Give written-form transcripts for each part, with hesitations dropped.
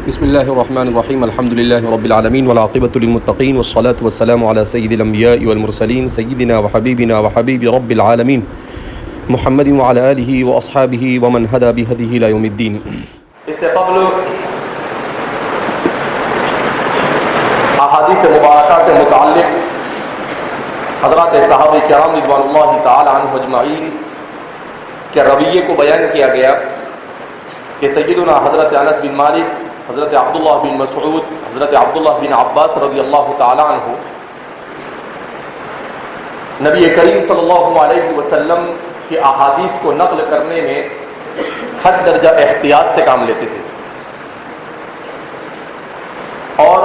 بسم الله الرحمن الرحيم الحمد لله رب العالمين والعاقبة للمتقين والصلاة والسلام على سيد الأنبياء والمرسلين سيدنا وحبيبنا وحبيب رب العالمين محمد وعلى آله وأصحابه ومن هدى بهديه إلى يوم الدين. اس سے قبل احادیث مبارکہ سے متعلق حضرات صحابہ کرام رضوان اللہ تعالی عنہم اجمعین کے رویے کو بیان کیا گیا کہ سیدنا حضرت انس بن مالک، حضرت عبداللہ بن مسعود، حضرت عبداللہ بن عباس رضی اللہ تعالی عنہ نبی کریم صلی اللہ علیہ وسلم کی احادیث کو نقل کرنے میں حد درجہ احتیاط سے کام لیتے تھے، اور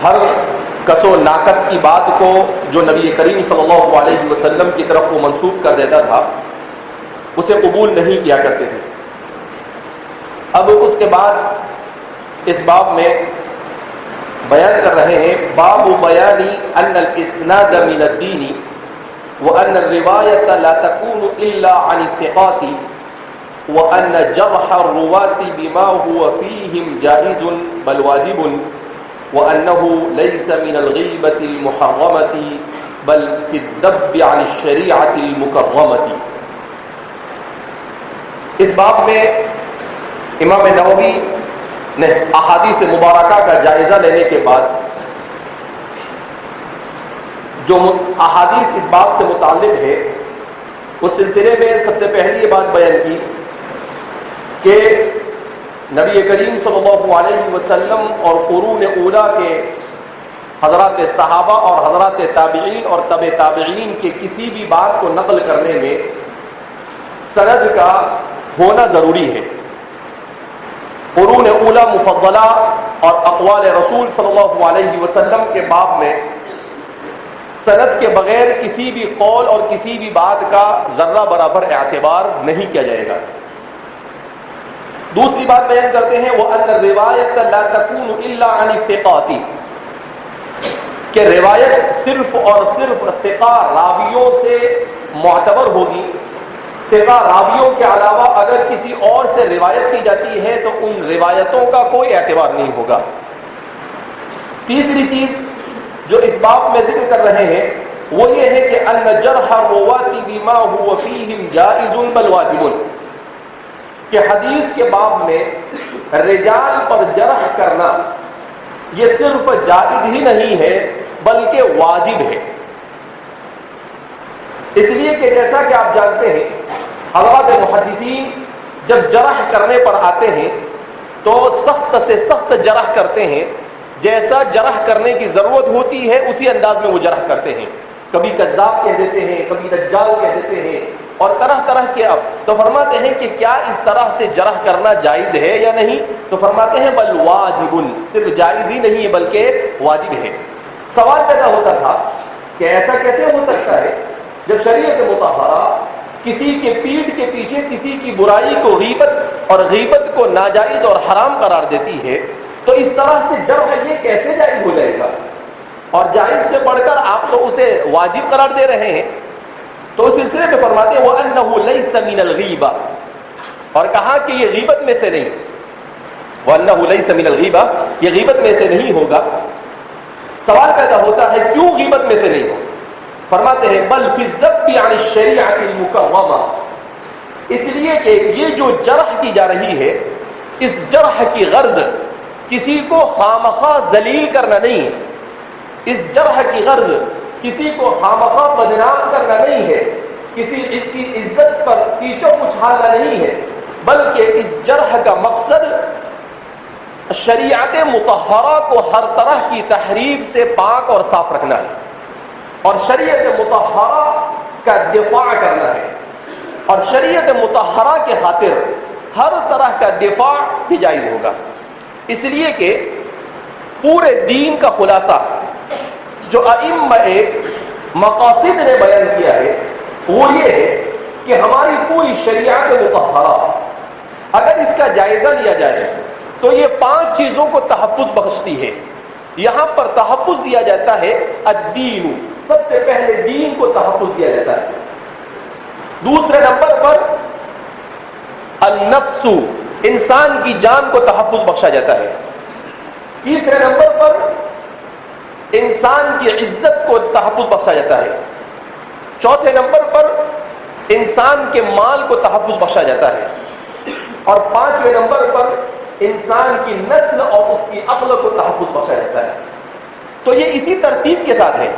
ہر کس و ناقص کی بات کو جو نبی کریم صلی اللہ علیہ وسلم کی طرف وہ منسوب کر دیتا تھا اسے قبول نہیں کیا کرتے تھے۔ اب اس کے بعد اس باب میں بیان کر رہے ہیں باب بیان ان الاسناد من الدین وان الروایت لا تكون الا عن الثقات وان جرح الرواة بما هو فيهم جائز بل واجب وانه ليس من الغیبة المحرمة بل في الذب عن الشریعة المکرمة۔ اس باب میں امام نووی نے احادیث مبارکہ کا جائزہ لینے کے بعد جو احادیث اس باب سے متعلق ہے اس سلسلے میں سب سے پہلی یہ بات بیان کی کہ نبی کریم صلی اللہ علیہ وسلم اور قرون اولیٰ کے حضرات صحابہ اور حضرات تابعین اور تبع تابعین کے کسی بھی بات کو نقل کرنے میں سند کا ہونا ضروری ہے۔ قرون اولیٰ مفضلہ اور اقوال رسول صلی اللہ علیہ وسلم کے باب میں سند کے بغیر کسی بھی قول اور کسی بھی بات کا ذرہ برابر اعتبار نہیں کیا جائے گا۔ دوسری بات بیان کرتے ہیں وَأَنَّ الرِّوَایَةَ لَا تَكُونُ إِلَّا عَنِ الثِّقَاتِ، کہ روایت صرف اور صرف ثقہ راویوں سے معتبر ہوگی۔ ثقہ راویوں کے علاوہ اگر کسی اور سے روایت کی جاتی ہے تو ان روایتوں کا کوئی اعتبار نہیں ہوگا۔ تیسری چیز جو اس باب میں ذکر کر رہے ہیں وہ یہ ہے کہ ان جرح الرواة بما هو فيهم جائز بل واجب، کہ حدیث کے باب میں رجال پر جرح کرنا یہ صرف جائز ہی نہیں ہے بلکہ واجب ہے۔ اس لیے کہ جیسا کہ آپ جانتے ہیں حضرات محدثین جب جرح کرنے پر آتے ہیں تو سخت سے سخت جرح کرتے ہیں، جیسا جرح کرنے کی ضرورت ہوتی ہے اسی انداز میں وہ جرح کرتے ہیں۔ کبھی کذاب کہہ دیتے ہیں، کبھی دجال کہہ دیتے ہیں اور طرح طرح کے۔ اب تو فرماتے ہیں کہ کیا اس طرح سے جرح کرنا جائز ہے یا نہیں؟ تو فرماتے ہیں بل واجب، صرف جائز ہی نہیں ہے بلکہ واجب ہے۔ سوال پیدا ہوتا تھا کہ ایسا کیسے ہو سکتا ہے جب شریعت مطہرہ کسی کے پیٹھ کے پیچھے کسی کی برائی کو غیبت اور غیبت کو ناجائز اور حرام قرار دیتی ہے، تو اس طرح سے جرح یہ کیسے جائز ہو جائے گا؟ اور جائز سے بڑھ کر آپ تو اسے واجب قرار دے رہے ہیں۔ تو اس سلسلے میں فرماتے ہیں وَأَنَّهُ لَيْسَ مِنَ الْغِیبَةِ، اور کہا کہ یہ غیبت میں سے نہیں، وَأَنَّهُ لَيْسَ مِنَ الْغِیبَةِ، یہ غیبت میں سے نہیں ہوگا۔ سوال پیدا ہوتا ہے کیوں غیبت میں سے نہیں ہو؟ فرماتے ہیں بل فی الذب عن الشریعۃ المکرمہ، اس لیے کہ یہ جو جرح کی جا رہی ہے اس جرح کی غرض کسی کو خامخواہ ذلیل کرنا نہیں ہے، اس جرح کی غرض کسی کو خامخواہ بدنام کرنا نہیں ہے، کسی کی عزت پر کیچڑ اچھالنا نہیں ہے، بلکہ اس جرح کا مقصد شریعت مطہرہ کو ہر طرح کی تحریف سے پاک اور صاف رکھنا ہے اور شریعت مطہرہ کا دفاع کرنا ہے، اور شریعت مطہرہ کے خاطر ہر طرح کا دفاع بھی جائز ہوگا۔ اس لیے کہ پورے دین کا خلاصہ جو ائمہ مقاصد نے بیان کیا ہے وہ یہ ہے کہ ہماری پوری شریعت مطہرہ اگر اس کا جائزہ لیا جائے تو یہ 5 چیزوں کو تحفظ بخشتی ہے۔ یہاں پر تحفظ دیا جاتا ہے الدین، سب سے پہلے دین کو تحفظ دیا جاتا ہے۔ دوسرے نمبر پر النفس انسان کی جان کو تحفظ بخشا جاتا ہے. تیسرے نمبر پر انسان کی عزت کو تحفظ بخشا جاتا ہے. چوتھے نمبر پر انسان کے مال کو تحفظ بخشا جاتا ہے. اور پانچویں نمبر پر انسان کی نسل اور اس کی عقل کو تحفظ بخشا جاتا ہے. تو یہ اسی ترتیب کے ساتھ ہے.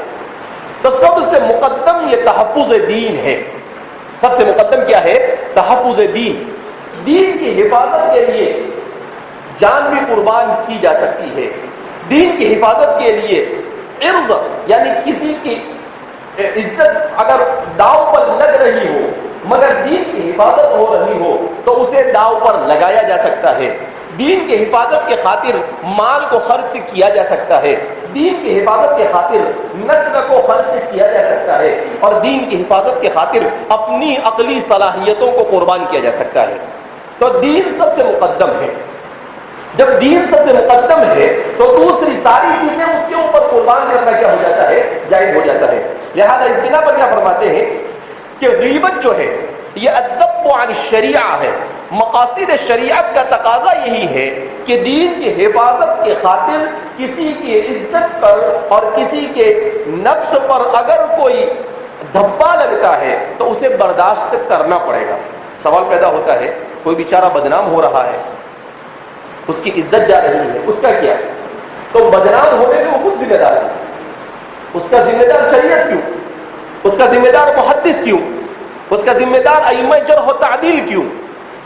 تو سب سے مقدم یہ تحفظ دین ہے. سب سے مقدم کیا ہے؟ تحفظ دین. دین کی حفاظت کے لیے جان بھی قربان کی جا سکتی ہے. دین کی حفاظت کے لیے عرض یعنی کسی کی عزت اگر داؤ پر لگ رہی ہو مگر دین کی حفاظت ہو رہی ہو تو اسے داؤ پر لگایا جا سکتا ہے. دین کی حفاظت کے خاطر مال کو خرچ کیا جا سکتا ہے. دین کی حفاظت کے خاطر نسل کو خرچ کیا جا سکتا ہے. اور دین کی حفاظت کے خاطر اپنی عقلی صلاحیتوں کو قربان کیا جا سکتا ہے. تو دین سب سے مقدم ہے. جب دین سب سے مقدم ہے تو دوسری ساری چیزیں اس کے اوپر قربان کرنا کیا ہو جاتا ہے؟ جائز ہو جاتا ہے. لہذا اس بنا پر کیا فرماتے ہیں کہ غیبت جو ہے یہ الذب عن الشریعہ ہے. مقاصد شریعت کا تقاضا یہی ہے کہ دین کی حفاظت کے خاطر کسی کی عزت پر اور کسی کے نفس پر اگر کوئی دھبا لگتا ہے تو اسے برداشت کرنا پڑے گا. سوال پیدا ہوتا ہے کوئی بیچارہ بدنام ہو رہا ہے, اس کی عزت جا رہی ہے, اس کا کیا؟ تو بدنام ہونے میں وہ خود ذمہ دار ہے. اس کا ذمہ دار شریعت کیوں؟ اس کا ذمہ دار محدث کیوں؟ اس کا ذمہ دار ائمہ جرح و تعدیل کیوں؟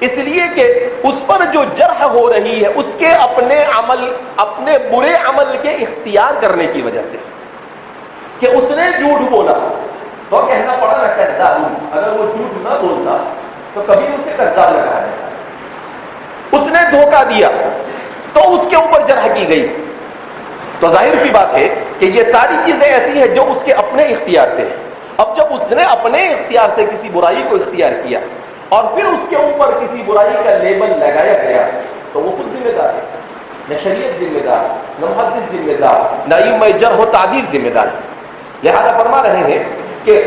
اس لیے کہ اس پر جو جرح ہو رہی ہے اس کے اپنے برے عمل کے اختیار کرنے کی وجہ سے کہ اس نے جھوٹ بولا تو کہنا پڑا نہ کذاب. اگر وہ جھوٹ نہ بولتا تو کبھی اسے کذاب لگایا جاتا. اس نے دھوکہ دیا تو اس کے اوپر جرح کی گئی. تو ظاہر سی بات ہے کہ یہ ساری چیزیں ایسی ہیں جو اس کے اپنے اختیار سے ہیں. اب جب اس نے اپنے اختیار سے کسی برائی کو اختیار کیا اور پھر اس کے اوپر کسی برائی کا لیبل لگایا گیا تو وہ خود ذمہ دار ہے. نہ شریعت ذمہ دار, نہ محدث ذمہ دار, نہ ائمہ جرح و تعدیل ذمہ دار. لہذا فرما رہے ہیں کہ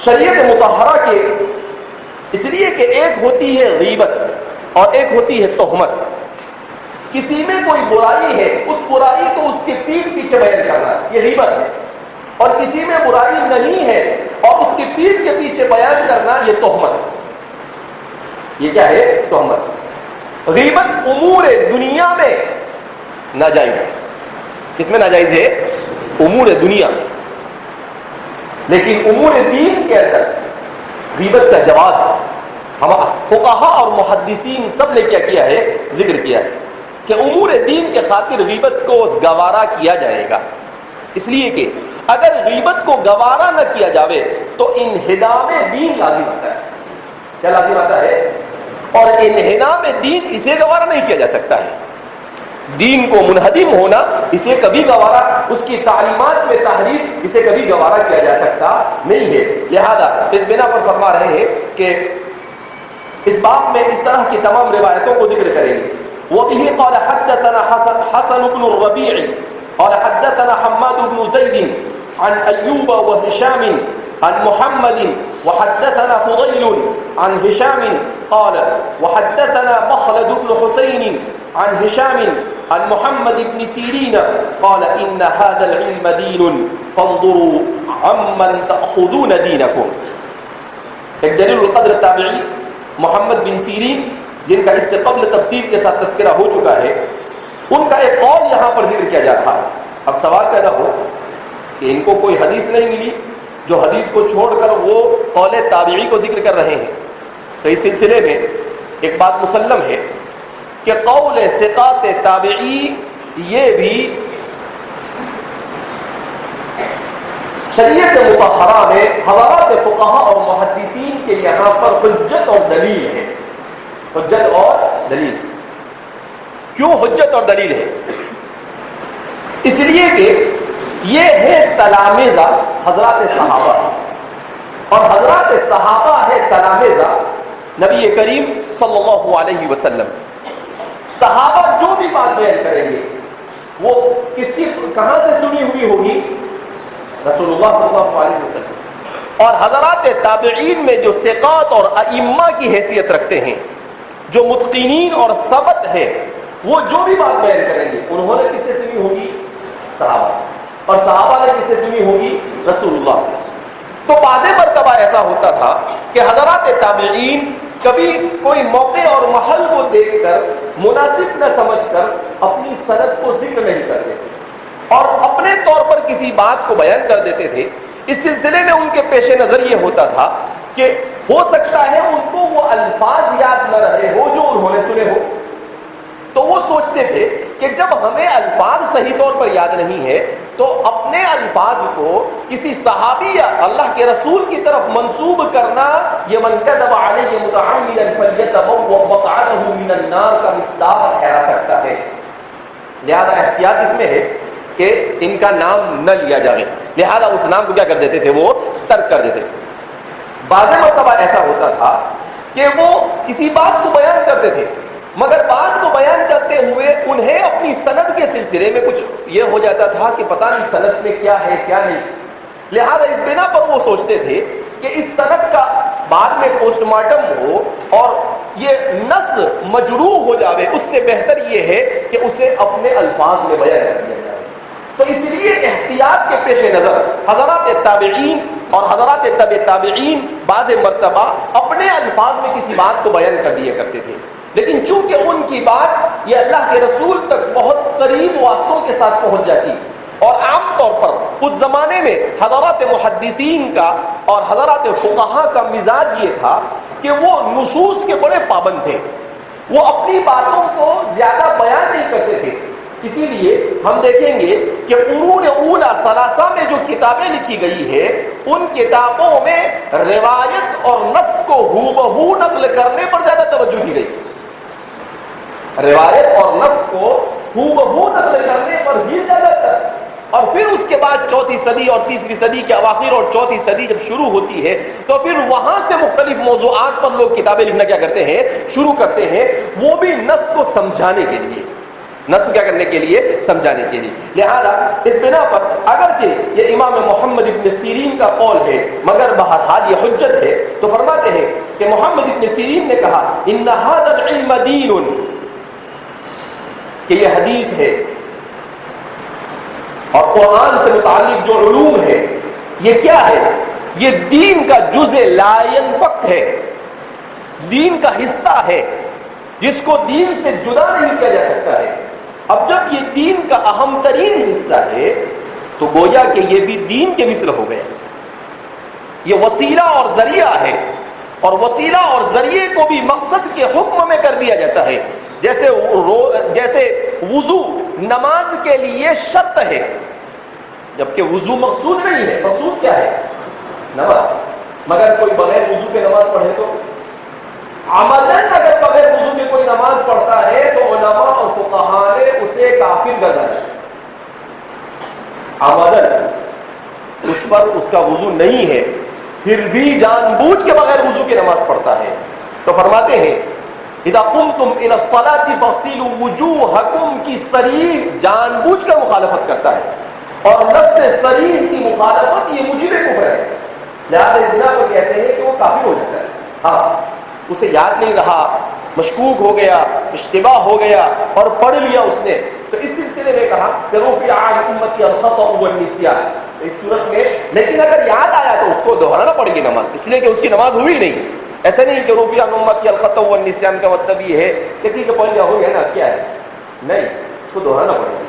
شریعت مطہرہ کے اس لیے کہ ایک ہوتی ہے غیبت اور ایک ہوتی ہے تہمت. کسی میں کوئی برائی ہے اس برائی کو اس کے پیٹھ پیچھے بیان کرنا یہ غیبت ہے, اور کسی میں برائی نہیں ہے اور اس کی پیٹھ کے پیچھے بیان کرنا یہ تہمت ہے. یہ کیا ہے؟ تہمت. غیبت امور دنیا میں ناجائز ہے. کس میں ناجائز ہے؟ امور دنیا میں. لیکن امور دین کے اندر غیبت کا جواز ہے. ہم فقہا اور محدثین سب نے کیا کیا ہے؟ ذکر کیا ہے کہ امور دین کے خاطر غیبت کو گوارا کیا جائے گا. اس لیے کہ اگر غیبت کو گوارا نہ کیا جاوے تو انہدام دین لازم آتا ہے. کیا لازم آتا ہے؟ اور انہدام دین اسے گوارا نہیں کیا جا سکتا ہے. دین کو منہدم ہونا اسے کبھی گوارا, اس کی تعلیمات میں تحریف اسے کبھی گوارا کیا جا سکتا نہیں ہے. لہذا اس بنا پر فرما رہے ہیں کہ اس باب میں اس طرح کی تمام روایتوں کو ذکر کریں گے. وَبِهِ قَالَ حَدَّثَنَا حَسَنُ بْنُ الرَّبِيعِ قال حدثنا حماد بن زيد عن أيوب وهشام عن محمد وحدثنا فضيل عن هشام قال وحدثنا مخلد بن حسين عن هشام عن محمد بن سيرين قال إن هذا العلم دين فانظروا عمن تأخذون دينكم. ایک جلیل القدر تابعی محمد بن سیرین جن کا اس سے قبل تفسیر کے ساتھ تذکرہ ہو چکا ہے, ان کا ایک قول یہاں پر ذکر کیا جا رہا ہے. اب سوال پیدا ہو کہ ان کو کوئی حدیث نہیں ملی جو حدیث کو چھوڑ کر وہ قول تابعی کو ذکر کر رہے ہیں. تو اس سلسلے میں ایک بات مسلم ہے کہ قول ثقات تابعی یہ بھی شریعت مطہرہ میں حضرات فقہا اور محدثین کے یہاں پر حجت اور دلیل ہے. حجت اور دلیل. کیوں حجت اور دلیل ہے؟ اس لیے کہ یہ ہے تلامذہ حضرات صحابہ, اور حضرات صحابہ ہے تلامذہ نبی کریم صلی اللہ علیہ وسلم. صحابہ جو بھی بات بیان کریں گے وہ کس کی کہاں سے سنی ہوئی ہوگی؟ رسول اللہ صلی اللہ علیہ وسلم. اور حضرات تابعین میں جو ثقات اور ائمہ کی حیثیت رکھتے ہیں, جو متقینین اور ثبت ہے وہ جو بھی بات بیان کریں گے انہوں نے کس سے سنی ہوگی؟ صحابہ سے، اور صحابہ نے کس سے سنی ہوگی؟ رسول اللہ سے۔ تو بعض مرتبہ ایسا ہوتا تھا کہ حضرات تابعین کبھی کوئی موقع اور محل کو دیکھ کر مناسب نہ سمجھ کر اپنی سند کو ذکر نہیں کرتے تھے اور اپنے طور پر کسی بات کو بیان کر دیتے تھے۔ اس سلسلے میں ان کے پیش نظر یہ ہوتا تھا کہ ہو سکتا ہے ان کو وہ الفاظ یاد نہ رہے ہو جو انہوں نے سنے ہو، تو وہ سوچتے تھے کہ جب ہمیں الفاظ صحیح طور پر یاد نہیں ہے تو اپنے الفاظ کو کسی صحابی یا اللہ کے رسول کی طرف منسوب کرنا یہ من کذب علیہ متعمدا فلیتبوأ مقعدہ من النار کا مصداق ٹھہرا سکتا ہے۔ لہذا احتیاط اس میں ہے کہ ان کا نام نہ لیا جائے، لہذا اس نام کو کیا کر دیتے تھے؟ وہ ترک کر دیتے تھے۔ بعض مرتبہ ایسا ہوتا تھا کہ وہ کسی بات کو بیان کرتے تھے مگر بات کو بیان کرتے ہوئے انہیں اپنی سند کے سلسلے میں کچھ یہ ہو جاتا تھا کہ پتہ نہیں سند میں کیا ہے کیا نہیں، لہذا اس بنا پر وہ سوچتے تھے کہ اس سند کا بعد میں پوسٹ مارٹم ہو اور یہ نص مجروح ہو جاوے، اس سے بہتر یہ ہے کہ اسے اپنے الفاظ میں بیان کر دیا جائے۔ تو اس لیے احتیاط کے پیش نظر حضرات تابعین اور حضرات تبع تابعین بعض مرتبہ اپنے الفاظ میں کسی بات کو بیان کر دیا کرتے تھے، لیکن چونکہ ان کی بات یہ اللہ کے رسول تک بہت قریب واسطوں کے ساتھ پہنچ جاتی اور عام طور پر اس زمانے میں حضرات محدثین کا اور حضرات فقہا کا مزاج یہ تھا کہ وہ نصوص کے بڑے پابند تھے، وہ اپنی باتوں کو زیادہ بیان نہیں کرتے تھے۔ اسی لیے ہم دیکھیں گے کہ قرون اولا ثلاثہ میں جو کتابیں لکھی گئی ہے ان کتابوں میں روایت اور نص کو ہو بہو نقل کرنے پر زیادہ توجہ دی گئی، روایت اور نص کو ہو بہو نقل کرنے پر ہی زیادہ تر۔ اور پھر اس کے بعد چوتھی صدی اور تیسری صدی کے اواخر اور چوتھی صدی جب شروع ہوتی ہے تو پھر وہاں سے مختلف موضوعات پر لوگ کتابیں لکھنا کیا کرتے ہیں؟ شروع کرتے ہیں، وہ بھی نص کو سمجھانے کے لیے، نص کیا کرنے کے لیے؟ سمجھانے کے لیے۔ لہذا اس بنا پر اگرچہ یہ امام محمد ابن سیرین کا قول ہے مگر بہرحال یہ حجت ہے، تو فرماتے ہیں کہ محمد ابن سیرین نے کہا ان ھذا العلم دین، کہ یہ حدیث ہے اور قرآن سے متعلق جو علوم ہے یہ کیا ہے؟ یہ دین کا جزء لا ينفک ہے، دین کا حصہ ہے جس کو دین سے جدا نہیں کیا جا سکتا ہے۔ اب جب یہ دین کا اہم ترین حصہ ہے تو گویا کہ یہ بھی دین کے مثل ہو گیا، یہ وسیلہ اور ذریعہ ہے، اور وسیلہ اور ذریعے کو بھی مقصد کے حکم میں کر دیا جاتا ہے۔ جیسے وضو نماز کے لیے شرط ہے جبکہ وضو مقصود نہیں ہے، مقصود کیا ہے؟ نماز، مگر کوئی بغیر وضو کے نماز پڑھے تو عملاً اگر بغیر وضو کے کوئی نماز پڑھتا ہے تو علماء اور فقہا نے اسے کافر گردانا، عملاً اس پر اس کا وضو نہیں ہے پھر بھی جان بوجھ کے بغیر وضو کی نماز پڑھتا ہے، تو فرماتے ہیں اذا قمتم الى الصلاة فاغسلوا وجوہکم کی صریح جان بوجھ کر مخالفت کرتا ہے، اور نص صریح کی مخالفت یہ موجب کفر ہے، لہذا اس بنا پر کہتے ہیں کہ وہ کافر ہو جاتا ہے۔ ہاں اسے یاد نہیں رہا، مشکوک ہو گیا، اشتباہ ہو گیا اور پڑھ لیا اس نے، تو اس سلسلے میں کہا کہ رفع عن امتی الخطأ والنسیان، اس صورت میں لیکن اگر یاد آیا تو اس کو دہرانا پڑے گی نماز، اس لیے کہ اس کی نماز ہوئی نہیں۔ ایسا نہیں کہ رفع عن امتی الخطأ والنسیان کا مطلب یہ ہے کہ ٹھیک ہے پڑھ لیا ہو گیا نا کیا ہے، نہیں، اس کو دہرانا پڑے گی۔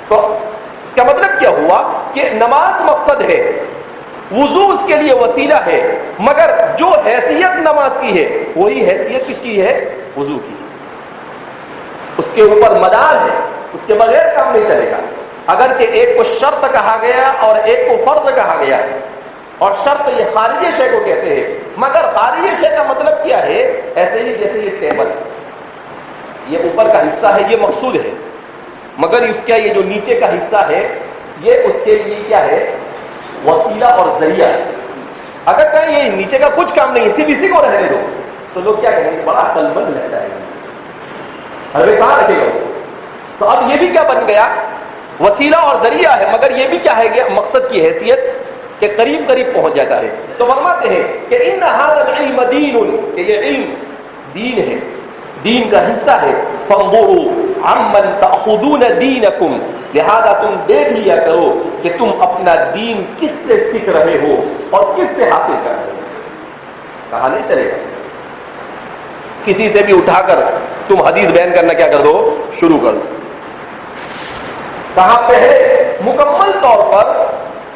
تو اس کا مطلب کیا ہوا کہ نماز مقصد ہے، وضو اس کے لیے وسیلہ ہے، مگر جو حیثیت نماز کی ہے وہی حیثیت کس کی ہے؟ وضو کی، اس کے اوپر مدار ہے، اس کے بغیر کام نہیں چلے گا۔ اگرچہ ایک کو شرط کہا گیا اور ایک کو فرض کہا گیا، اور شرط یہ خارج شے کو کہتے ہیں، مگر خارج شے کا مطلب کیا ہے؟ ایسے ہی جیسے یہ ٹیبل، یہ اوپر کا حصہ ہے، یہ مقصود ہے، مگر اس کا یہ جو نیچے کا حصہ ہے یہ اس کے لیے کیا ہے؟ وسیلہ اور ذریعہ ہے۔ اگر کہیں یہ نیچے کا کچھ کام نہیں، صرف اسی کو رہنے دو تو لوگ کیا کہیں گے؟ بڑا عقل مند لگتا ہے، ارے کہاں رکھے گا اس کو؟ تو اب یہ بھی کیا بن گیا؟ وسیلہ اور ذریعہ ہے، مگر یہ بھی کیا ہے گیا؟ مقصد کی حیثیت کہ قریب قریب پہنچ جاتا ہے۔ تو فرماتے ہیں کہ ان ھذا العلم دین، کہ یہ علم دین ہے، دین کا حصہ ہے. فانظروا عمن تأخذون دینکم، لہذا تم دیکھ لیا کرو کہ تم اپنا دین کس سے سیکھ رہے ہو اور کس سے حاصل کر رہے ہو. کہا نہیں چلے گا کسی سے بھی اٹھا کر تم حدیث بیان کرنا کیا کر دو، شروع کر دو. کہا پہلے مکمل طور پر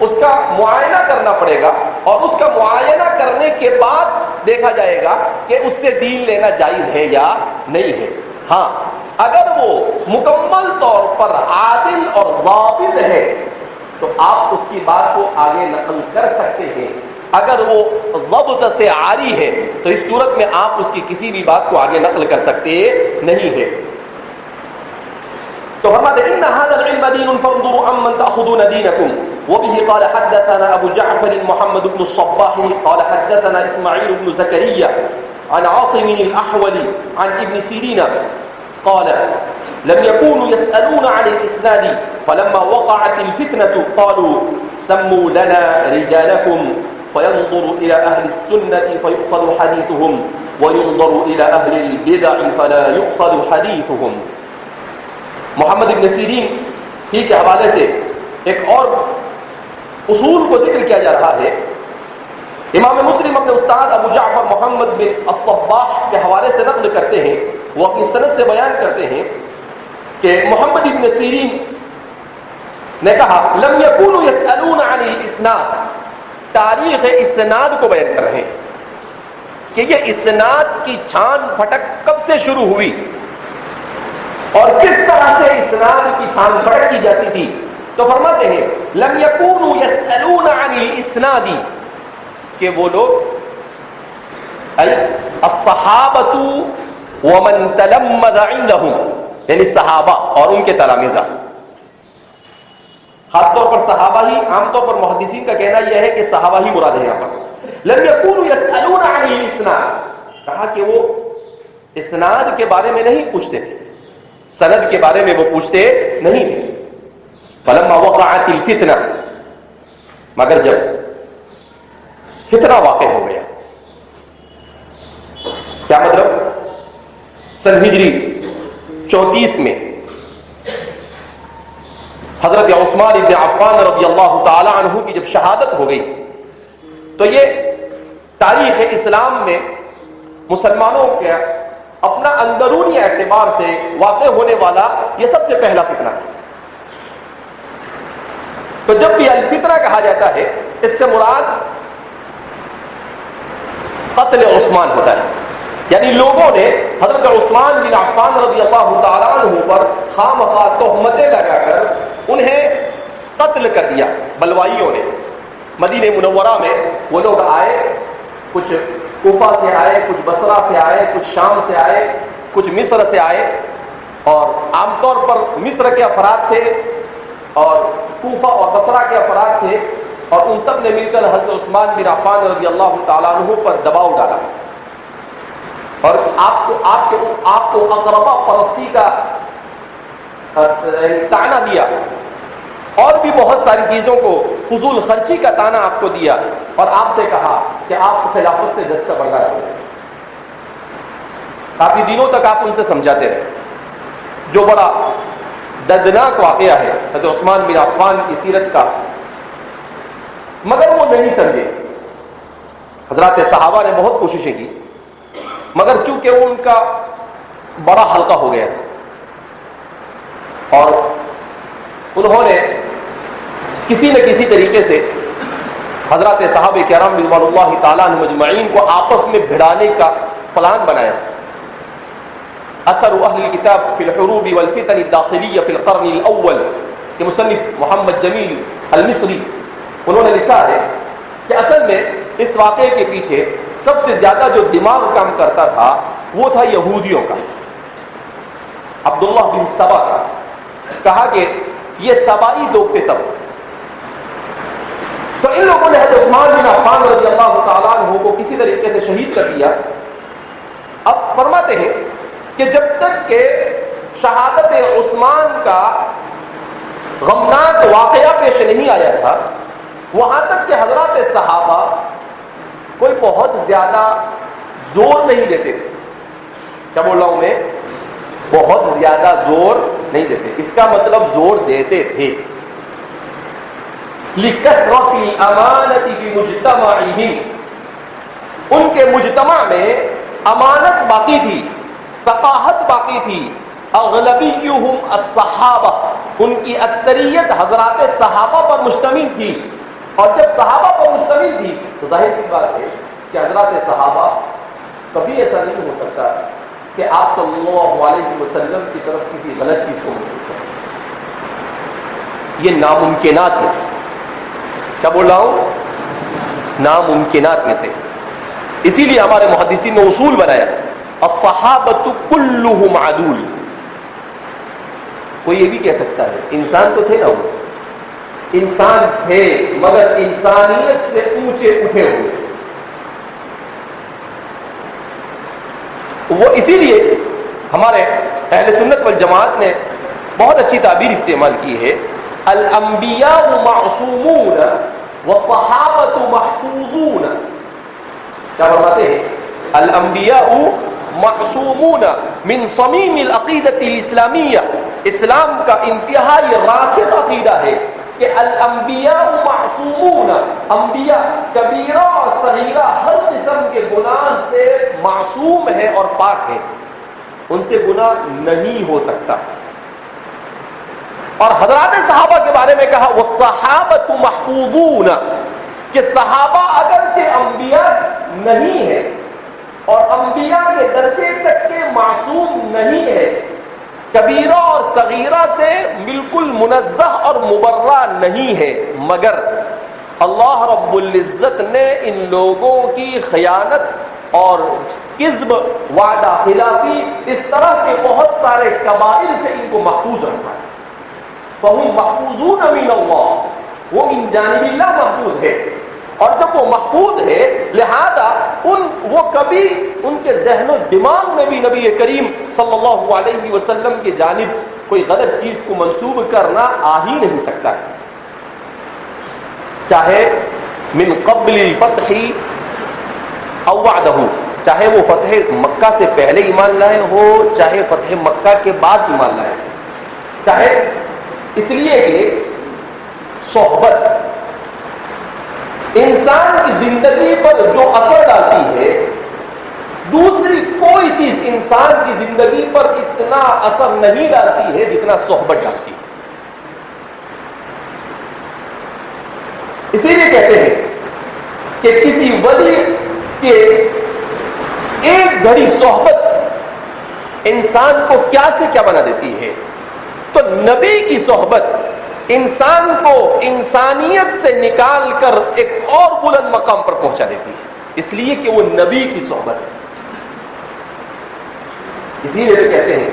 اس کا معائنہ کرنا پڑے گا، اور اس کا معائنہ کرنے کے بعد دیکھا جائے گا کہ اس سے دین لینا جائز ہے یا نہیں ہے. ہاں اگر وہ مکمل طور پر عادل اور ضابط ہے تو آپ اس کی بات کو آگے نقل کر سکتے ہیں. اگر وہ ضبط سے عاری ہے تو اس صورت میں آپ اس کی کسی بھی بات کو آگے نقل کر سکتے نہیں ہے. تو فرماتے ہیں ان هذا العلم دين فانظروا عمن تأخذون دينكم. وبه قال حدثنا ابو جعفر محمد بن الصباح قال حدثنا اسماعيل بن زكريا عن عاصم الاحول عن ابن سيرين قال لم يكونوا يسألون عن الاسناد فلما وقعت الفتنة قالوا سموا لنا رجالكم فينظر الى اهل السنة فيؤخذ حديثهم وينظر الى اهل البدع فلا يؤخذ حديثهم. محمد ابن سیرین ہی کے حوالے سے ایک اور اصول کو ذکر کیا جا رہا ہے. امام مسلم اپنے استاد ابو جعفر محمد بن الصباح کے حوالے سے نقل کرتے ہیں، وہ اپنی سند سے بیان کرتے ہیں کہ محمد ابن سیرین نے کہا لم یکونوا یسألون عن الاسناد، تاریخ اسناد کو بیان کر رہے ہیں کہ یہ اسناد کی چھان پھٹک کب سے شروع ہوئی اور کس طرح سے اسناد کی چھان پھٹک کی جاتی تھی. تو فرماتے ہیں لم یکونوا یسألون عن الاسناد، کہ وہ لوگ الصحابۃ ومن تلمذ عندهم، یعنی صحابہ اور ان کے تلامذہ، خاص طور پر صحابہ ہی، عام طور پر محدثین کا کہنا یہ ہے کہ صحابہ ہی مراد ہے یہاں پر. لم یکونوا یسألون عن الاسناد، کہا کہ وہ اسناد کے بارے میں نہیں پوچھتے تھے، سند کے بارے میں وہ پوچھتے نہیں تھے. فلما وقعت الفتنہ، مگر جب فتنہ واقع ہو گیا، کیا مطلب؟ سن ہجری 34 میں حضرت عثمان بن عفان رضی اللہ تعالی عنہ کی جب شہادت ہو گئی تو یہ تاریخ اسلام میں مسلمانوں کے اپنا اندرونی اعتبار سے واقع ہونے والا یہ سب سے پہلا فتنہ تھا. تو جب بھی الفتنہ کہا جاتا ہے اس سے مراد قتل عثمان ہوتا ہے، یعنی لوگوں نے حضرت عثمان بن عفان رضی اللہ تعالیٰ عنہ پر خواہ مخواہ تہمتیں لگا کر انہیں قتل کر دیا. بلوائیوں نے مدینہ منورہ میں وہ لوگ آئے، کچھ کوفہ سے آئے، کچھ بصرہ سے آئے، کچھ شام سے آئے، کچھ مصر سے آئے، اور عام طور پر مصر کے افراد تھے اور کوفہ اور بصرہ کے افراد تھے، اور ان سب نے مل کر حضرت عثمان بن عفان رضی اللہ تعالیٰ عنہ پر دباؤ ڈالا اور آپ کو اقربا پرستی کا طعنہ دیا، اور بھی بہت ساری چیزوں کو، فضول خرچی کا طعنہ آپ کو دیا، اور آپ سے کہا کہ آپ خلافت سے دست بردار رہے. کافی دنوں تک آپ ان سے سمجھاتے رہے. جو بڑا دردناک واقعہ ہے حضرت عثمان بن عفان کی سیرت کا، مگر وہ نہیں سمجھے. حضرات صحابہ نے بہت کوششیں کی، مگر چونکہ وہ ان کا بڑا حلقہ ہو گیا تھا اور انہوں نے کسی نہ کسی طریقے سے حضرات صحابہ کرام رضوان اللہ تعالیٰ عنہ مجمعین کو آپس میں بھڑانے کا پلان بنایا تھا. اثر اہل الکتاب فی الحروب والفتن الداخلیہ فی القرن الاول کے مصنف محمد جمیل المصری، انہوں نے لکھا ہے کہ اصل میں اس واقعے کے پیچھے سب سے زیادہ جو دماغ کام کرتا تھا وہ تھا یہودیوں کا، عبداللہ بن سبا کا. کہا کہ یہ سبائی لوگ تھے سب. تو ان لوگوں نے حضرت عثمان بن عفان رضی اللہ تعالیٰ عنہ کو کسی طریقے سے شہید کر دیا. اب فرماتے ہیں کہ جب تک کہ شہادت عثمان کا غمناک واقعہ پیش نہیں آیا تھا، وہاں تک کہ حضرات صحابہ کوئی بہت زیادہ زور نہیں دیتے تھے. کیا بول رہا ہوں میں؟ بہت زیادہ زور نہیں دیتے، اس کا مطلب زور دیتے تھے. لِكَثْرَةِ الْأَمَانَةِ فِي مُجْتَمَعِهِمْ، ان کے مجتمع میں امانت باقی تھی، ثقافت باقی تھی. اغلبیہم الصحابہ، ان کی اکثریت حضرات صحابہ پر مشتمل تھی. اور جب صحابہ پر مشتمل تھی تو ظاہر سی بات ہے کہ حضرات صحابہ کبھی ایسا نہیں ہو سکتا کہ آپ صلی اللہ علیہ وسلم کی طرف کسی غلط چیز کو منسوخ کریں. یہ ناممکنات میں سے، کیا بول رہا ہوں؟ ناممکنات میں سے. اسی لیے ہمارے محدثین نے اصول بنایا، الصحابۃ کلھم عدول. کوئی یہ بھی کہہ سکتا ہے انسان تو تھے نا، وہ انسان تھے مگر انسانیت سے اونچے اٹھے ہوئے. وہ اسی لیے ہمارے اہل سنت والجماعت نے بہت اچھی تعبیر استعمال کی ہے، الانبیاء معصومون والصحابۃ محفوظون. کیا فرماتے ہیں؟ الانبیاء معصومون من صمیم العقیدۃ الاسلامیہ. اسلام کا انتہائی راسخ عقیدہ ہے کہ الانبیاء معصومون، انبیاء کبیرہ اور صغیرہ ہر قسم کے گناہ سے معصوم ہے اور پاک ہے، ان سے گناہ نہیں ہو سکتا. اور حضرات صحابہ کے بارے میں کہا والصحابۃ محفوظون، کہ صحابہ اگرچہ انبیاء نہیں ہے اور انبیاء کے درجے تک کے معصوم نہیں ہے، کبیرہ اور صغیرہ سے بالکل منزہ اور مبرہ نہیں ہے، مگر اللہ رب العزت نے ان لوگوں کی خیانت اور کذب، وعدہ خلافی، اس طرح کے بہت سارے کبائر سے ان کو محفوظ رکھا ہے. فَهُمْ مَحْفُوظُونَ مِنَ اللَّهِ، وہ من جانب اللہ محفوظ ہے. اور جب وہ محفوظ ہے لہذا وہ کبھی ان کے ذہن و دماغ میں بھی نبی کریم صلی اللہ علیہ وسلم کی جانب کوئی غلط چیز کو منسوب کرنا آ ہی نہیں سکتا ہے. چاہے من قبل الفتح او بعدہ، چاہے وہ فتح مکہ سے پہلے ایمان لائے ہو، چاہے فتح مکہ کے بعد ایمان لائے، چاہے اس لیے کہ صحبت انسان کی زندگی پر جو اثر ڈالتی ہے، دوسری کوئی چیز انسان کی زندگی پر اتنا اثر نہیں ڈالتی ہے جتنا صحبت ڈالتی ہے. اسی لیے کہتے ہیں کہ کسی ولی کے ایک گھڑی صحبت انسان کو کیا سے کیا بنا دیتی ہے. تو نبی کی صحبت انسان کو انسانیت سے نکال کر ایک اور بلند مقام پر پہنچا دیتی ہے، اس لیے کہ وہ نبی کی صحبت ہے. اسی لیے تو کہتے ہیں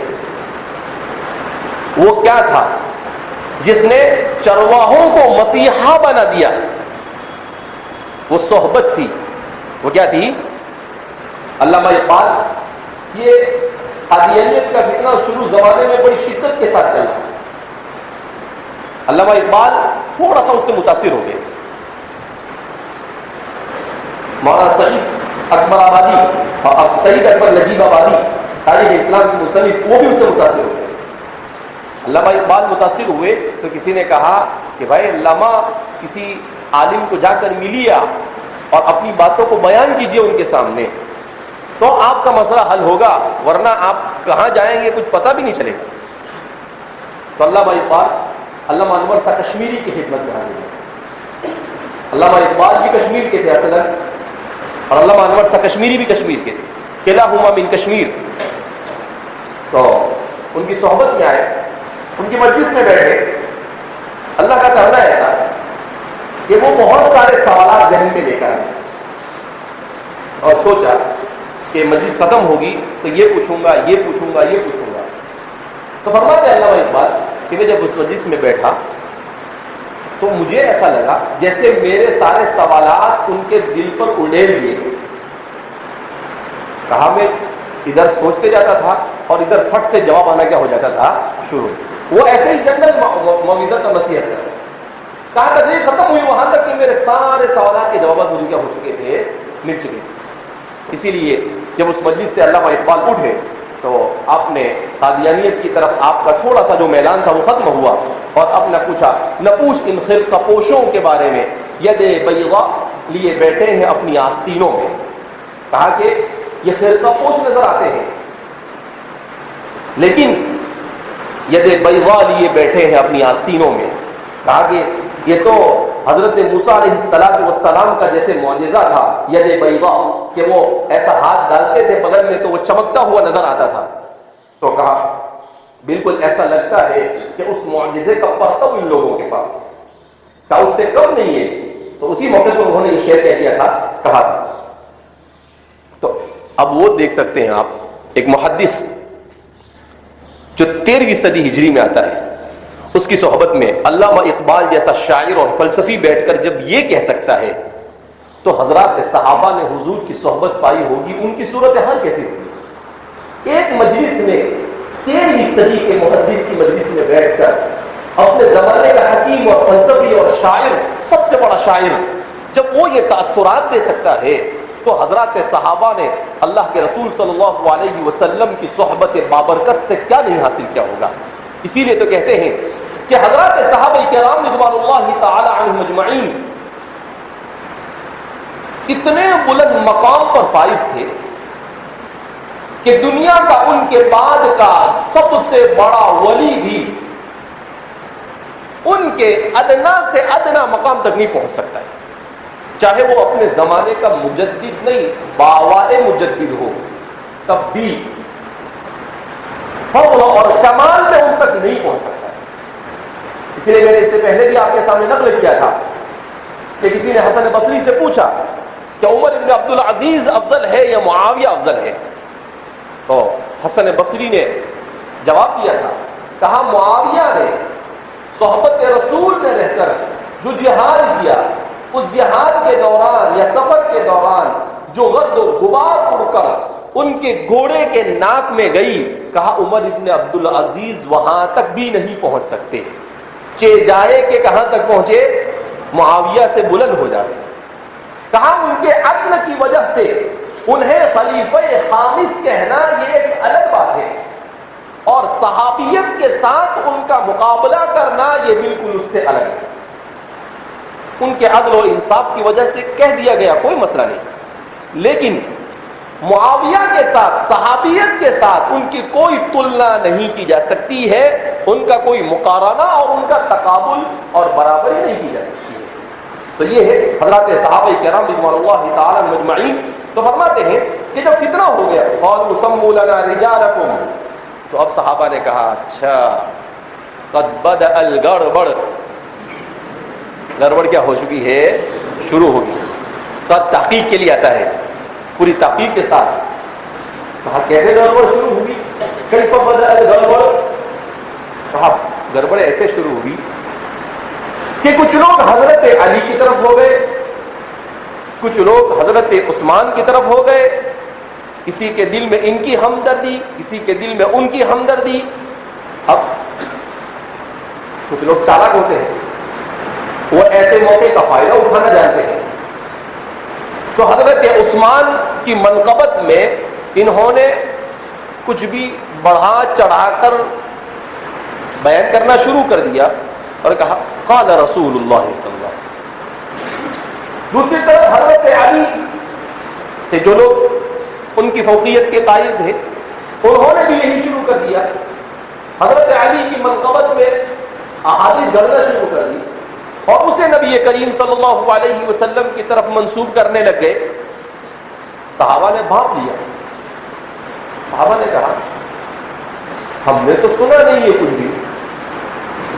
وہ کیا تھا جس نے چرواہوں کو مسیحا بنا دیا، وہ صحبت تھی. وہ کیا تھی؟ علامہ اقبال، یہ قادیانیت کا فتنہ شروع زمانے میں بڑی شدت کے ساتھ چلا. علامہ اقبال تھوڑا سا اس سے متاثر ہو گئے تھے. مولانا سعید اکبر آبادی، سعید اکبر نجیب آبادی تاریخ اسلام کے مصنف، وہ بھی اس سے متاثر ہو گئے. علامہ اقبال متاثر ہوئے تو کسی نے کہا کہ بھائی علامہ کسی عالم کو جا کر ملیے اور اپنی باتوں کو بیان کیجئے ان کے سامنے، تو آپ کا مسئلہ حل ہوگا، ورنہ آپ کہاں جائیں گے کچھ پتہ بھی نہیں چلے گا. تو علامہ اقبال علامہ انور شاہ کشمیری کی خدمت میں حاضر ہوئے. علامہ اقبال بھی کشمیر کے تھے اصلاً، اور علامہ انور شاہ کشمیری بھی کشمیر کے تھے، کلاہما من کشمیر. تو ان کی صحبت میں آئے، ان کی مجلس میں بیٹھے. اللہ کا کرنا ایسا کہ وہ بہت سارے سوالات ذہن میں لے کر آئے اور سوچا کہ مجلس ختم ہوگی تو یہ پوچھوں گا، یہ پوچھوں گا، یہ پوچھوں گا. تو فرماتے ہیں علامہ اقبال کہ میں جب اس مجلس میں بیٹھا تو مجھے ایسا لگا جیسے میرے سارے سوالات ان کے دل پر اڑیل لیے گئے. کہا میں ادھر سوچتے جاتا تھا اور ادھر پھٹ سے جواب آنا کیا ہو جاتا تھا شروع. وہ ایسے ہی جنرل موعظت اور نصیحت کر رہے. کہا تقریر ختم ہوئی وہاں تک کہ میرے سارے سوالات کے جوابات مجھے کیا ہو چکے تھے، مل چکے تھے. اسی لیے جب اس مجلس سے علامہ اقبال اٹھے تو آپ نے قادیانیت کی طرف آپ کا تھوڑا سا جو میلان تھا وہ ختم ہوا، اور اب نہ پوچھا نہ پوچھ ان خرقہ پوشوں کے بارے میں، ید بیضاء لیے بیٹھے ہیں اپنی آستینوں میں. کہا کہ یہ خرقہ پوش نظر آتے ہیں، لیکن ید بیضاء لیے بیٹھے ہیں اپنی آستینوں میں. کہا کہ یہ تو حضرت موسیٰ علیہ السلام کا جیسے معجزہ تھا ید بیضاء، کہ وہ ایسا ہاتھ ڈالتے تھے بغل میں تو وہ چمکتا ہوا نظر آتا تھا. تو کہا بالکل ایسا لگتا ہے کہ اس معجزے کا پرتو ان لوگوں کے پاس ہے. کہا اس سے کم نہیں ہے. تو اسی موقع پر انہوں نے یہ شعر کہہ دیا تھا، کہا تھا. تو اب وہ دیکھ سکتے ہیں آپ، ایک محدث جو 13ویں صدی ہجری میں آتا ہے، اس کی صحبت میں علامہ اقبال جیسا شاعر اور فلسفی بیٹھ کر جب یہ کہہ سکتا ہے تو حضرات صحابہ نے حضور کی صحبت پائی ہوگی، ان کی صورتحال کیسی ہوگی؟ ایک مجلس میں 13ویں صدی کے محدث کی مجلس میں بیٹھ کر اپنے زمانے کا حکیم اور فلسفی اور شاعر، سب سے بڑا شاعر، جب وہ یہ تاثرات دے سکتا ہے تو حضرات صحابہ نے اللہ کے رسول صلی اللہ علیہ وسلم کی صحبت بابرکت سے کیا نہیں حاصل کیا ہوگا. اسی لیے تو کہتے ہیں کہ حضرات صحابہ کرام رضوان اللہ تعالی عنہم اجمعین اتنے بلند مقام پر فائز تھے کہ دنیا کا ان کے بعد کا سب سے بڑا ولی بھی ان کے ادنا سے ادنا مقام تک نہیں پہنچ سکتا ہے، چاہے وہ اپنے زمانے کا مجدد نہیں، باوائے مجدد ہو، تب بھی فضل اور کمال میں ان تک نہیں پہنچ سکتا. اس لیے میں نے اس سے پہلے بھی آپ کے سامنے نقل کیا تھا کہ کسی نے حسن بصری سے پوچھا کہ عمر ابن عبد العزیز افضل ہے یا معاویہ افضل ہے؟ تو حسن بصری نے جواب دیا تھا، کہا معاویہ نے صحبت رسول میں رہ کر جو جہاد کیا، اس جہاد کے دوران یا سفر کے دوران جو گرد و غبار اڑ کر ان کے گھوڑے کے ناک میں گئی، کہا عمر ابن عبد العزیز وہاں تک بھی نہیں پہنچ سکتے، چے جائے کہ کہاں تک پہنچے، معاویہ سے بلند ہو جائے. کہا ان کے عدل کی وجہ سے انہیں خلیفہ خامس کہنا یہ ایک الگ بات ہے، اور صحابیت کے ساتھ ان کا مقابلہ کرنا یہ بالکل اس سے الگ ہے. ان کے عدل و انصاف کی وجہ سے کہہ دیا گیا، کوئی مسئلہ نہیں، لیکن معاویہ کے ساتھ، صحابیت کے ساتھ ان کی کوئی تلنا نہیں کی جا سکتی ہے، ان کا کوئی مقارنہ اور ان کا تقابل اور برابری نہیں کی جا سکتی ہے. تو یہ ہے حضرات صحابہ کرام رضوان اللہ تعالی مجمعین. تو فرماتے ہیں کہ جب فتنہ ہو گیا، قالوا سموا لنا رجالکم، تو اب صحابہ نے کہا اچھا قد بدأ الگڑبڑ، گڑبڑ کیا ہو چکی ہے، شروع ہوگی. قد تحقیق کے لیے آتا ہے، پوری تحقیق کے ساتھ. کہا کیسے گڑبڑ شروع ہوگی، کیف بدأ الگڑبڑ؟ کہا گڑبڑ ایسے شروع ہوگی کہ کچھ لوگ حضرت علی کی طرف ہو گئے، کچھ لوگ حضرت عثمان کی طرف ہو گئے، کسی کے دل میں ان کی ہمدردی، کسی کے دل میں ان کی ہمدردی. اب کچھ لوگ چالاک ہوتے ہیں، وہ ایسے موقع کا فائدہ اٹھانا جانتے ہیں. تو حضرت عثمان کی منقبت میں انہوں نے کچھ بھی بڑھا چڑھا کر بیان کرنا شروع کر دیا اور کہا قال رسول اللہ صلی اللہ علیہ وسلم. دوسری طرف حضرت علی سے جو لوگ ان کی فوقیت کے قائل تھے، انہوں نے بھی یہی شروع کر دیا، حضرت علی کی منقبت میں احادیث گھڑنا شروع کر دی اور اسے نبی کریم صلی اللہ علیہ وسلم کی طرف منسوب کرنے لگ گئے. صحابہ نے بھاپ لیا، صحابہ نے کہا ہم نے تو سنا نہیں ہے کچھ بھی،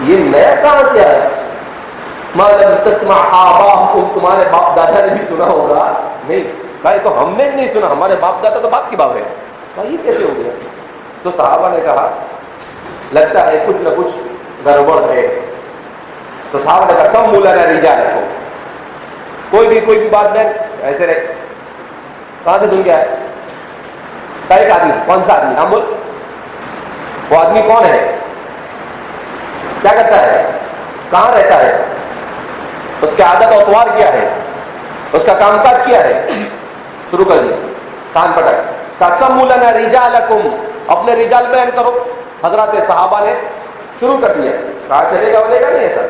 یہ نیا کہاں سے آیا؟ ما لم تسمع آباؤکم، تمہارے باپ دادا نے بھی سنا ہوگا نہیں. کہا تو ہم نے نہیں سنا، ہمارے باپ دادا تو باپ کی باپ ہے. کہا یہ کیسے ہو گیا؟ تو صحابہ نے کہا لگتا ہے کچھ نہ کچھ گڑبڑ ہے. تو صحابہ نے کہا سموا لنا رجالکم، کوئی بھی بات میں ایسے رہے. کہاں سے سن کے آئے؟ کہا ایک آدمی. کون سا آدمی؟ نام بول. وہ آدمی کون ہے؟ کیا کرتا ہے؟ کہاں رہتا ہے؟ اس کا عادت اطوار کیا ہے؟ اس کا کام کاج کیا ہے؟ شروع کر دیا کان پٹک. کہا سموا لنا رجالکم، اپنے رجال بیان کرو. حضرات صحابہ نے شروع کر دیا, کہا چلے گا نہیں ایسا.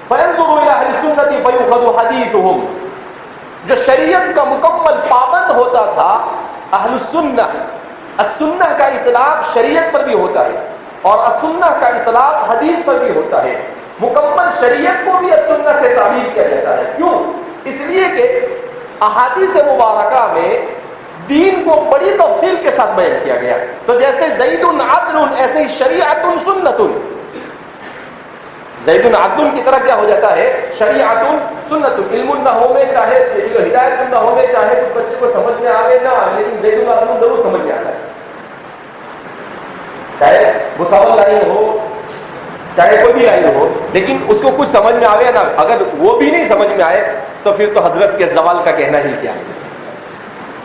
فَيَنْظُرُ إِلَىٰ أَهْلِ السُّنَّةِ فَيُؤْخَذُ حَدِيثُهُمْ, جو شریعت کا مکمل پابند ہوتا تھا اہل السنہ, السنہ کا اطلاق شریعت پر بھی ہوتا ہے اور السنہ کا اطلاق حدیث پر بھی ہوتا ہے. مکمل شریعت کو بھی السنہ سے تعبیر کیا جاتا ہے. کیوں؟ اس لیے کہ احادیث مبارکہ میں دین کو بڑی تفصیل کے ساتھ بیان کیا گیا. تو جیسے زید عدل ایسے ہی شریعت سنت, زید عدل کی طرح کیا ہو جاتا ہے شریعت سنت. علم النحو میں چاہے ہدایت النحو میں چاہے کچھ بچے کو سمجھ میں آوے نہ آوے, لیکن زید عدل ضرور سمجھ میں آتا ہے. چاہے مساول لائن ہو چاہے کوئی بھی لائن ہو, لیکن اس کو کچھ سمجھ میں آوے نہ, اگر وہ بھی نہیں سمجھ میں آئے تو پھر تو حضرت کے زوال کا کہنا ہی کیا.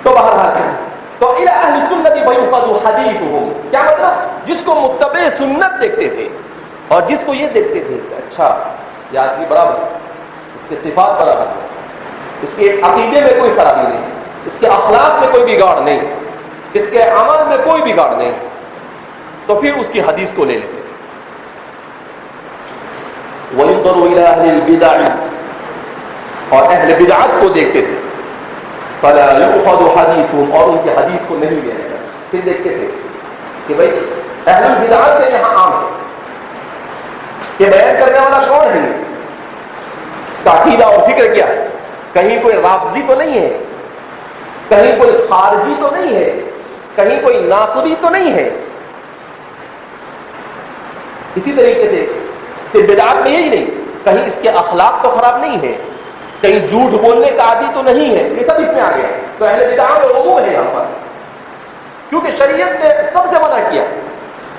تو بہرحال تو الی اہل سنت فیؤخذ حدیثہم, کیا مطلب؟ جس کو متبع سنت دیکھتے تھے اور جس کو یہ دیکھتے تھے کہ اچھا یہ آدمی برابر, اس کے صفات برابر ہے, اس کے عقیدے میں کوئی خرابی نہیں, اس کے اخلاق میں کوئی بگاڑ نہیں, اس کے عمل میں کوئی بگاڑ نہیں, تو پھر اس کی حدیث کو لے لیتے تھے. وَيُنظَرُ إِلَىٰ أَهْلِ الْبِدَعِ, اور اہل بدعت کو دیکھتے تھے. فَلَا يُؤْخَذُ حَدِيثُهُمْ, اور ان کی حدیث کو نہیں لیا جاتا. پھر دیکھتے تھے کہ بھائی اہل البدعت سے یہاں عام ہے کہ بیان کرنے والا کون ہے, اس کا عقیدہ اور فکر کیا ہے, کہیں کوئی رافضی تو نہیں ہے, کہیں کوئی خارجی تو نہیں ہے, کہیں کوئی ناصبی تو نہیں ہے. اسی طریقے سے صرف بدعات میں یہی نہیں, کہیں اس کے اخلاق تو خراب نہیں ہے, کہیں جھوٹ بولنے کا عادی تو نہیں ہے, یہ سب اس میں آ گیا. تو اہل بدعات اور عموم ہے یہاں پر, کیونکہ شریعت نے سب سے منع کیا.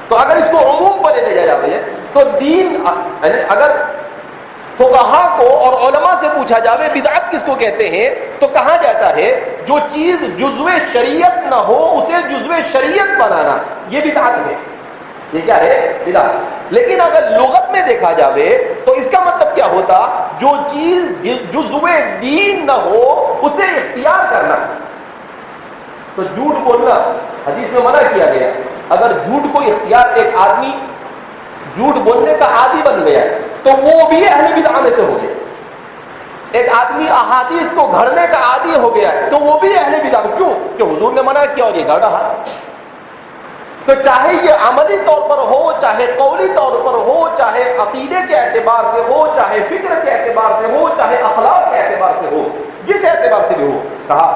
تو اگر اس کو عموم پر لے جایا جاتا ہے تو دین, یعنی اگر فقہا کو اور علماء سے پوچھا جاوے بدعت کس کو کہتے ہیں تو کہا جاتا ہے جو چیز جزو شریعت نہ ہو اسے جزو شریعت بنانا, یہ بدعت ہے. یہ کیا ہے؟ بدعت. لیکن اگر لغت میں دیکھا جاوے تو اس کا مطلب کیا ہوتا, جو چیز جزو دین نہ ہو اسے اختیار کرنا. تو جھوٹ بولنا حدیث میں منع کیا گیا. اگر جھوٹ کو اختیار, ایک آدمی جھوٹ بولنے کا عادی بن گیا تو وہ بھی اہل بدعہ میں سے ہو گیا. ایک آدمی احادیث کو گھڑنے کا عادی ہو گیا تو وہ بھی اہل بدعہ. کیوں؟ کہ حضور نے منع کیا اور یہ گھڑ رہا. تو چاہے یہ عملی طور پر ہو, چاہے قولی طور پر ہو, چاہے عقیدے کے اعتبار سے ہو, چاہے فکر کے اعتبار سے ہو, چاہے اخلاق کے اعتبار سے ہو, جس اعتبار سے بھی ہو, کہا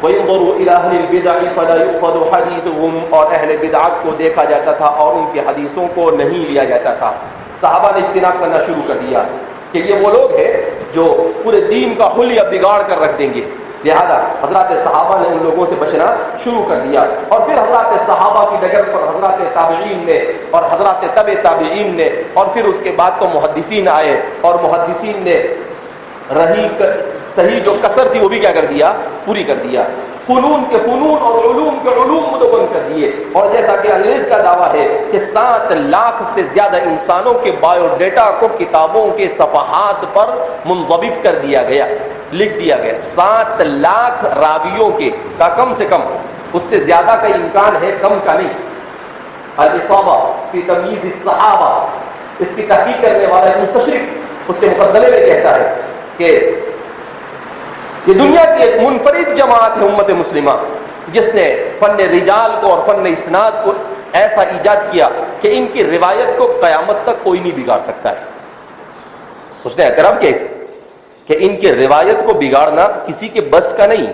وَيُنظَرُ إِلَىٰ أَهْلِ الْبِدَعِ فَلَا يُؤْخَذُ حَدِيثُهُمْ, اور اہل بدعت کو دیکھا جاتا تھا اور ان کی حدیثوں کو نہیں لیا جاتا تھا. صحابہ نے اجتناب کرنا شروع کر دیا کہ یہ وہ لوگ ہیں جو پورے دین کا حلیہ بگاڑ کر رکھ دیں گے. لہذا حضرات صحابہ نے ان لوگوں سے بچنا شروع کر دیا. اور پھر حضرات صحابہ کی ڈگر پر حضرات تابعین نے اور حضرات تبع تابعین نے, اور پھر اس کے بعد تو محدثین آئے, اور محدثین نے رہی صحیح جو کسر تھی وہ بھی کیا کر دیا, پوری کر دیا. فنون کے فنون اور علوم کے علوم مدون کر دیے. اور جیسا کہ انگریز کا دعویٰ ہے کہ 7 لاکھ سے زیادہ انسانوں کے بایو ڈیٹا کو کتابوں کے صفحات پر منضبط کر دیا گیا, لکھ دیا گیا. 7 لاکھ راویوں کے کا کم سے کم, اس سے زیادہ کا امکان ہے, کم کا نہیں. الاصابہ فی تمییز الصحابہ, اس کی تحقیق کرنے والا ایک مستشرق اس کے مقدمے میں کہتا ہے کہ یہ دنیا کی ایک منفرد جماعت ہے امت مسلمہ جس نے فن رجال کو اور فن اسناد کو ایسا ایجاد کیا کہ ان کی روایت کو قیامت تک کوئی نہیں بگاڑ سکتا ہے. اس نے اعتراف کیا اسے کہ ان کی روایت کو بگاڑنا کسی کے بس کا نہیں,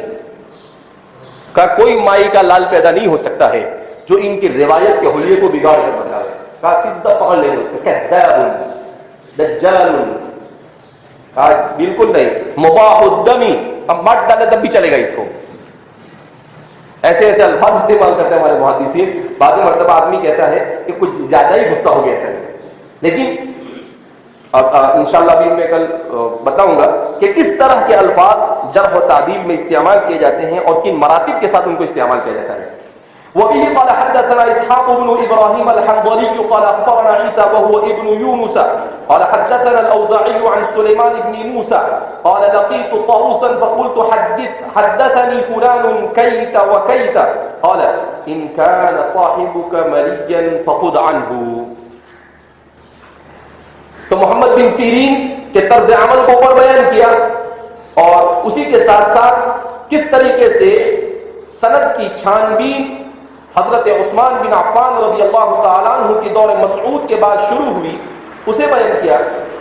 کا کوئی مائی کا لال پیدا نہیں ہو سکتا ہے جو ان کی روایت کے حلیے کو بگاڑ کر بتائے. کا سیدھا پکڑ لیں گے اس کو, کذاب دجال, بالکل نہیں, مباح الدمی, اب مٹ ڈالے تب بھی چلے گا اس کو. ایسے ایسے الفاظ استعمال کرتے ہیں ہمارے محدثین. بعض مرتبہ آدمی کہتا ہے کہ کچھ زیادہ ہی غصہ ہو گیا ایسا, لیکن انشاءاللہ بھی میں کل بتاؤں گا کہ کس طرح کے الفاظ جرح و تعدیل میں استعمال کیے جاتے ہیں اور کن مراتب کے ساتھ ان کو استعمال کیا جاتا ہے. وبه قال حدثنا اسحاق بن ابراهيم الحنظلي قال اخبرنا عيسى وهو ابن يونس قال حدثنا الاوزاعي عن سليمان بن موسى قال لقيت طاووسا فقلت حدثني فلان كيت وكيت قال ان كان صاحبك مليا فخذ عنه. تو محمد بن سیرین کے طرز عمل کو اوپر بیان کیا اور اسی کے ساتھ ساتھ کس طریقے سے سند کی چھانبین حضرت عثمان بن عفان رضی اللہ تعالیٰ عنہ کی دور مسعود کے بعد شروع ہوئی اسے بیان کیا،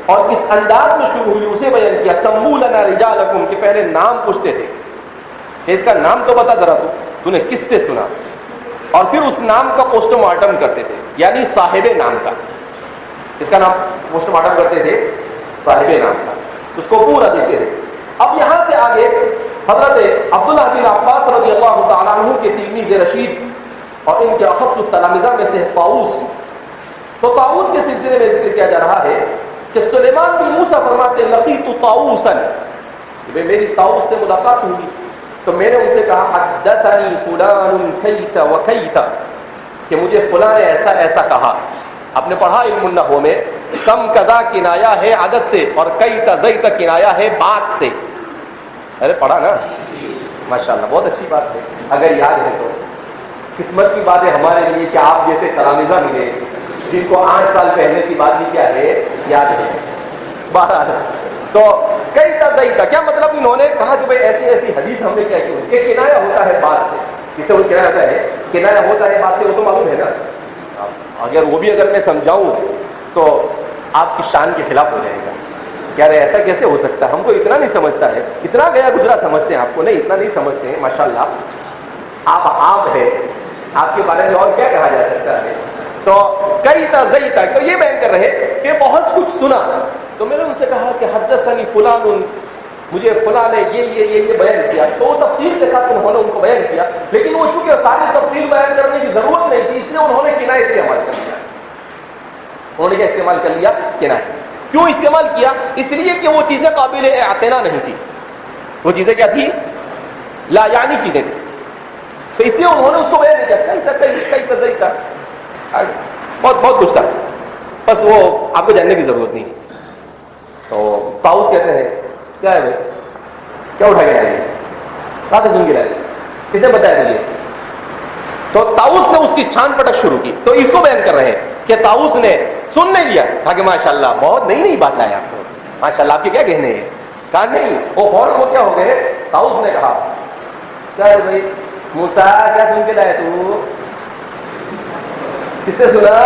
اور کس انداز میں شروع ہوئی اسے بیان کیا. سموا لنا رجالکم، کہ پہلے نام پوچھتے تھے کہ اس کا نام تو بتا ذرا تو نے کس سے سنا، اور پھر اس نام کا پوسٹ مارٹم کرتے تھے، یعنی صاحب نام کا. اس کا نام پوسٹ مارٹم کرتے تھے صاحب نام کا، اس کو پورا دیتے تھے. اب یہاں سے آگے حضرت عبداللہ بن عباس رضی اللہ تعالیٰ عنہ کے تلمیذ رشید اور ان کے اخص التلامذہ میں سے طاؤوس. تو طاؤوس کے سلسلے میں ذکر کیا جا رہا ہے کہ سلیمان بن موسیٰ فرماتے لقیت طاؤوسا، کہ میری طاؤوس سے ملاقات ہوئی تو میں نے ان سے کہا حدثنی فلان کیت وکیت، کہ مجھے فلاں نے ایسا ایسا کہا. آپ نے پڑھا علم النحو میں کم قضا کنایا ہے عدد سے اور کئی تزیت کنایا ہے بات سے. ارے پڑھا نا، ماشاءاللہ بہت اچھی بات ہے. اگر یاد ہے تو قسمت کی بات ہے ہمارے لیے کہ آپ جیسے تلامذہ ملے جن کو 8 سال پہلے کی بات بھی کیا ہے یاد ہے. بہرحال تو کئی تزیت کیا مطلب، انہوں نے کہا کہ بھائی ایسی ایسی حدیث ہم نے کیا کی. اس کے کنایا ہوتا ہے بات سے، کس سے وہ کنایا ہوتا ہے؟ کنایا ہوتا ہے بات سے، وہ تو معلوم ہے نا. اگر وہ بھی اگر میں سمجھاؤں تو آپ کی شان کے خلاف ہو جائے گا. کیا رہے ایسا کیسے ہو سکتا ہے؟ ہم کو اتنا نہیں سمجھتا ہے، اتنا گیا گزرا سمجھتے ہیں آپ کو، نہیں اتنا نہیں سمجھتے ہیں. ماشاءاللہ آپ ہیں، آپ کے بارے میں اور کیا کہا جا سکتا ہے. تو کئی تزیت، تو یہ بیان کر رہے کہ بہت کچھ سنا. تو میں نے ان سے کہا کہ حدثنی فلان، مجھے فلاں نے یہ بیان کیا. تو وہ تفصیل کے ساتھ انہوں نے ان کو بیان کیا، لیکن وہ چونکہ ساری تفصیل بیان کرنے کی ضرورت نہیں تھی، اس لیے انہوں نے کنایہ استعمال کر لیا. انہوں نے کیا استعمال کر لیا؟ کنایہ. کیوں استعمال کیا؟ اس لیے کہ وہ چیزیں قابل اعتنا نہیں تھی. وہ چیزیں کیا تھی؟ لا یعنی چیزیں تھیں. تو اس لیے انہوں نے اس کو بیان نہیں کیا. کئی تزیت بہت کچھ تھا، بس وہ آپ کو جاننے کی ضرورت نہیں ہے. تو طاؤوس کہتے ہیں کیا ہے بھائی، کیا اٹھا کے لائے، کہاں سے سن کے لائے، کس نے بتایا تجھے؟ تو طاؤوس نے اس کی چھان پٹک شروع کی. تو اس کو بیان کر رہے ہیں کہ طاؤوس نے سن نہیں لیا، کہا کہ ماشاءاللہ بہت نئی بات ہے آپ کو، ماشاءاللہ آپ کے کیا کہنے ہیں. کہا نہیں، وہ فوراً وہ کیا ہو گئے. طاؤوس نے کہا کیا ہے بھائی موسیٰ، کیا سن کے لائے تو، کس سے سنا؟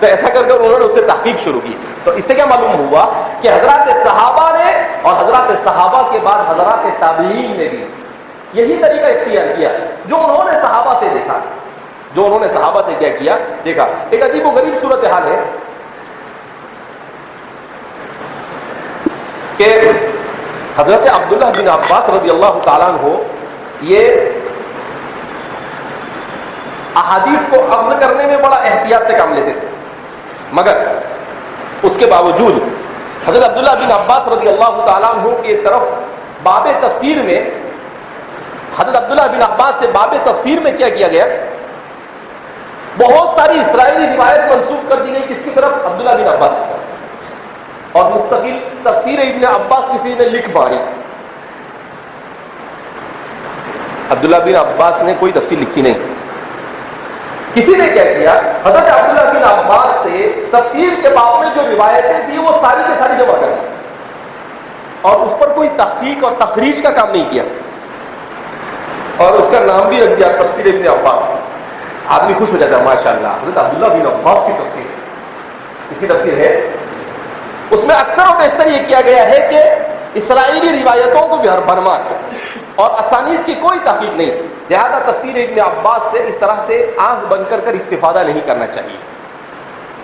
تو ایسا کر کے انہوں نے اس سے تحقیق شروع کی. تو اس سے کیا معلوم ہوا کہ حضرات صحابہ نے اور حضرات صحابہ کے بعد حضرات تابعین نے بھی یہی طریقہ اختیار کیا جو انہوں نے صحابہ سے دیکھا، جو انہوں نے صحابہ سے کیا کیا دیکھا. ایک عجیب و غریب صورتحال ہے کہ حضرت عبداللہ بن عباس رضی اللہ تعالیٰ عنہ یہ احادیث کو اخذ کرنے میں بڑا احتیاط سے کام لیتے تھے، مگر اس کے باوجود حضرت عبداللہ بن عباس رضی اللہ تعالیٰ عنہ کی طرف باب تفسیر میں، حضرت عبداللہ بن عباس سے باب تفسیر میں کیا کیا گیا، بہت ساری اسرائیلی روایت منسوخ کر دی گئی. کس کی طرف؟ عبداللہ بن عباس کی طرف. اور مستقل تفسیر ابن عباس کسی نے لکھ ماری. عبداللہ بن عباس نے کوئی تفسیر لکھی نہیں. کسی نے کیا کیا، حضرت عبداللہ بن عباس سے تفسیر کے باب میں جو روایتیں تھیں وہ ساری کے ساری جمع کر دی اور اس پر کوئی تحقیق اور تخریج کا کام نہیں کیا، اور اس کا نام بھی رکھ دیا تفسیر ابن عباس. آدمی خوش ہو جاتا ہے، ماشاءاللہ حضرت عبداللہ بن عباس کی تفسیر ہے. اس کی تفسیر ہے، اس میں اکثر و بیشتر یہ کیا گیا ہے کہ اسرائیلی روایتوں کو بھی برمار اور اسانید کی کوئی تحقیق نہیں. لہذا تفسیر ابن عباس سے اس طرح سے آنکھ بند کر استفادہ نہیں کرنا چاہیے.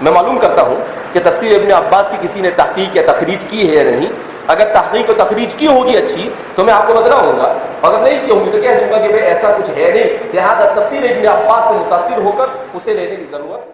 میں معلوم کرتا ہوں کہ تفسیر ابن عباس کی کسی نے تحقیق یا تخریج کی ہے یا نہیں. اگر تحقیق و تخریج کی ہوگی اچھی تو میں آپ کو بتلاؤں گا، اگر نہیں کی ہوگی تو کہہ دوں گا کہ بھائی ایسا کچھ ہے نہیں. لہذا تفسیر ابن عباس سے متاثر ہو کر اسے لینے کی ضرورت